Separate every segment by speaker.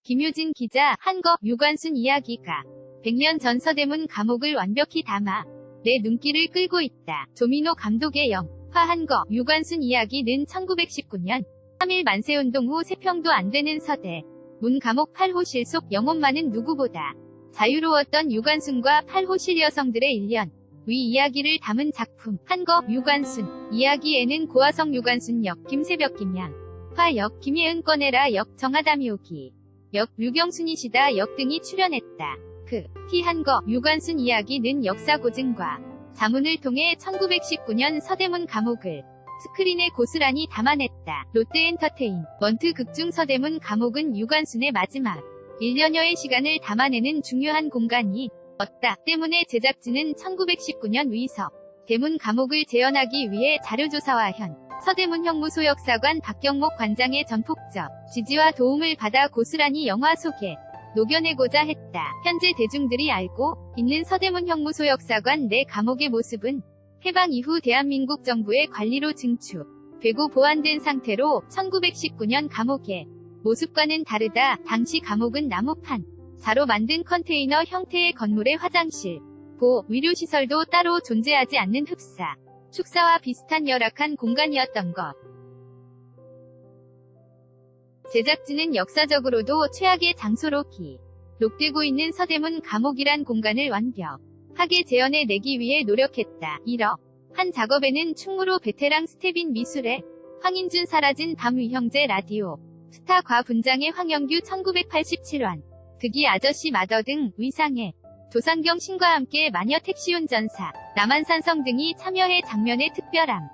Speaker 1: 김효진 기자. 한거 유관순 이야기가 100년 전 서대문 감옥을 완벽히 담아 내 눈길을 끌고 있다. 조민호 감독의 영화 한거 유관순 이야기는 1919년 3일 만세운동 후 3평도 안 되는 서대문 감옥 8호실 속 영혼 많은 누구보다 자유로웠던 유관순과 8호실 여성들의 1년 위 이야기를 담은 작품 한거 유관순 이야기에는 고아성 유관순 역, 김새벽 김양 화 역, 김예은 꺼내라 역, 정하다미오기 역, 류경순이시다 역 등이 출연했다. 한거 유관순 이야기는 역사 고증과 자문을 통해 1919년 서대문 감옥을 스크린에 고스란히 담아냈다. 롯데엔터테인먼트 극중 서대문 감옥은 유관순의 마지막 1년여의 시간을 담아내는 중요한 공간이 었다 때문에 제작진은 1919년 위서 대문 감옥을 재현하기 위해 자료조사와 서대문 형무소 역사관 박경목 관장의 전폭적 지지와 도움을 받아 고스란히 영화 속에 녹여내고자 했다. 현재 대중들이 알고 있는 서대문 형무소 역사관 내 감옥의 모습은 해방 이후 대한민국 정부의 관리로 증축되고 보완된 상태로 1919년 감옥의 모습과는 다르다. 당시 감옥은 나무판 자로 만든 컨테이너 형태의 건물의 화장실, 의료시설도 따로 존재하지 않는 흡사, 축사와 비슷한 열악한 공간이었던 것. 제작진은 역사적으로도 최악의 장소로 기록되고 있는 서대문 감옥이란 공간을 완벽하게 재현해내기 위해 노력했다. 이러한 작업에는 충무로 베테랑 스텝인 미술의 황인준 사라진 밤 위형제 라디오 스타 과 분장의 황영규 1987원 득이 아저씨 마더 등 위상의 조상경 신과 함께 마녀 택시운전사 남한산성 등이 참여해 장면의 특별함을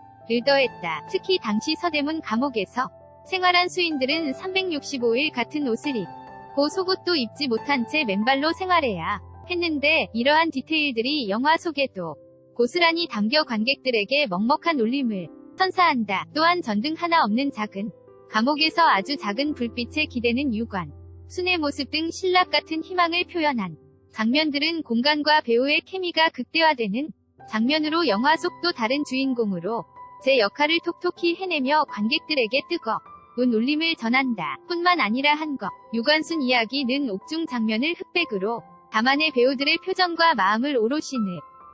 Speaker 1: 더했다. 특히 당시 서대문 감옥에서 생활한 수인들은 365일 같은 옷을 입고 속옷도 입지 못한 채 맨발로 생활해야 했는데 이러한 디테일들이 영화 속에도 고스란히 담겨 관객들에게 먹먹한 울림을 선사한다. 또한 전등 하나 없는 작은 감옥에서 아주 작은 불빛에 기대는 유관순의 모습 등 신락 같은 희망을 표현한 장면들은 공간과 배우의 케미가 극대화되는 장면으로 영화 속 또 다른 주인공으로 제 역할을 톡톡히 해내며 관객들에게 뜨거운 울림을 전한다. 뿐만 아니라 한거 유관순 이야기는 옥중 장면을 흑백으로 담아내 배우들의 표정과 마음을 오롯이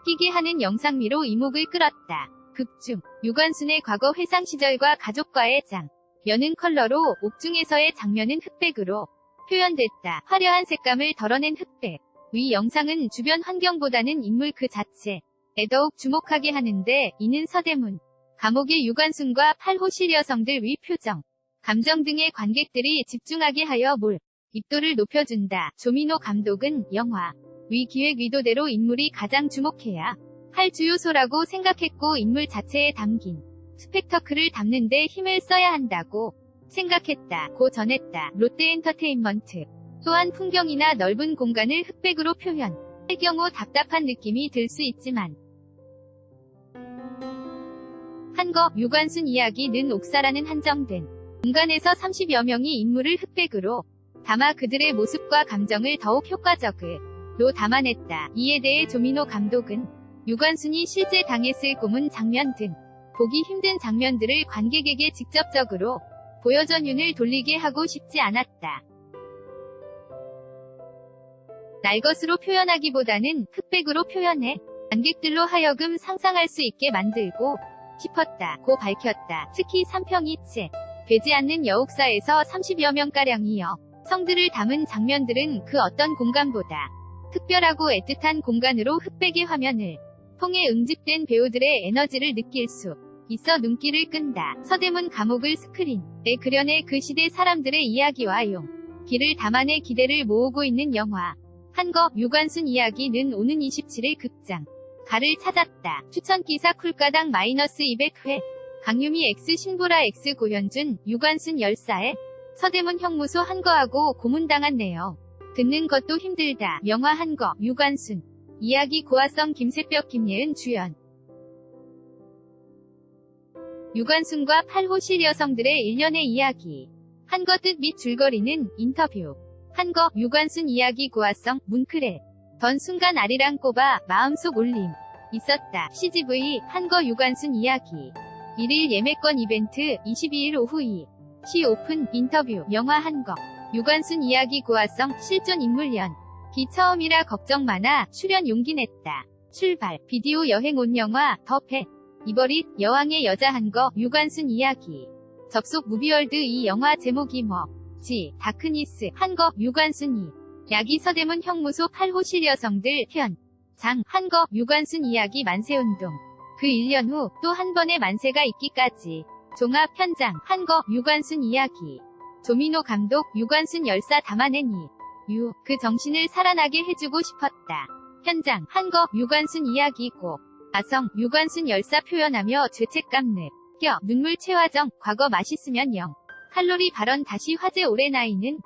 Speaker 1: 느끼게 하는 영상미로 이목을 끌었다. 극중 유관순의 과거 회상 시절과 가족과의 장면은 컬러로, 옥중에서의 장면은 흑백으로 표현됐다. 화려한 색감을 덜어낸 흑백 위 영상은 주변 환경보다는 인물 그 자체에 더욱 주목하게 하는데 이는 서대문 감옥의 유관순과 8호실 여성들 위 표정, 감정 등의 관객들이 집중하게 하여 몰입도를 높여준다. 조민호 감독은 영화 위 기획 의도대로 인물이 가장 주목해야 할 주요소라고 생각했고 인물 자체에 담긴 스펙터클을 담는데 힘을 써야 한다고 생각했다고 전했다. 롯데엔터테인먼트 또한 풍경이나 넓은 공간을 흑백으로 표현할 경우 답답한 느낌이 들 수 있지만 한거 유관순 이야기는 옥사라는 한정된 공간에서 30여 명의 인물을 흑백으로 담아 그들의 모습과 감정을 더욱 효과적으로 담아냈다. 이에 대해 조민호 감독은 유관순이 실제 당했을 고문 장면 등 보기 힘든 장면들을 관객에게 직접적으로 보여줘 눈을 돌리게 하고 싶지 않았다. 날 것으로 표현하기보다는 흑백으로 표현해 관객들로 하여금 상상할 수 있게 만들고 싶었다고 밝혔다. 특히 3평이 채 되지 않는 여옥사에서 30여 명가량이여 성들을 담은 장면들은 그 어떤 공간보다 특별하고 애틋한 공간으로 흑백의 화면을 통해 응집된 배우들의 에너지를 느낄 수 있어 눈길을 끈다. 서대문 감옥을 스크린에 그려내 그 시대 사람들의 이야기와 용기를 담아내 기대를 모으고 있는 영화 한거 유관순 이야기는 오는 27일 극장 가를 찾았다. 추천기사 쿨가당 -200회 강유미 X 신보라 X 고현준 유관순 열사에 서대문 형무소 한거하고 고문당한 내용 듣는 것도 힘들다. 영화 한거 유관순 이야기 고아성 김새벽 김예은 주연 유관순과 8호실 여성들의 일련의 이야기 한거 뜻 및 줄거리는 인터뷰 한거 유관순 이야기 고아성 뭉클해 던 순간 아리랑 꼽아 마음속 울림 있었다. CGV 한거 유관순 이야기 1일 예매권 이벤트 22일 오후 2시 오픈 인터뷰 영화 한거 유관순 이야기 고화성, 실존 인물연. 기 처음이라 걱정 많아, 출연 용기 냈다. 출발, 비디오 여행 온 영화, 더 펫. 이버릿, 여왕의 여자 한 거, 유관순 이야기. 접속 무비월드. 이 영화 제목이 뭐? 지, 다크니스, 한 거, 유관순이. 야기 서대문 형무소 8호 실여성들, 현. 장, 한 거, 유관순 이야기 만세운동. 그 1년 후, 또 한 번의 만세가 있기까지. 종합 현장, 한 거, 유관순 이야기. 조민호 감독, 유관순 열사 담아낸 그 정신을 살아나게 해주고 싶었다. 현장, 한 거, 유관순 이야기고. 아성, 유관순 열사 표현하며 죄책감 눈물 최화정, 과거 맛있으면 0. 칼로리 발언 다시 화제. 올해 나이는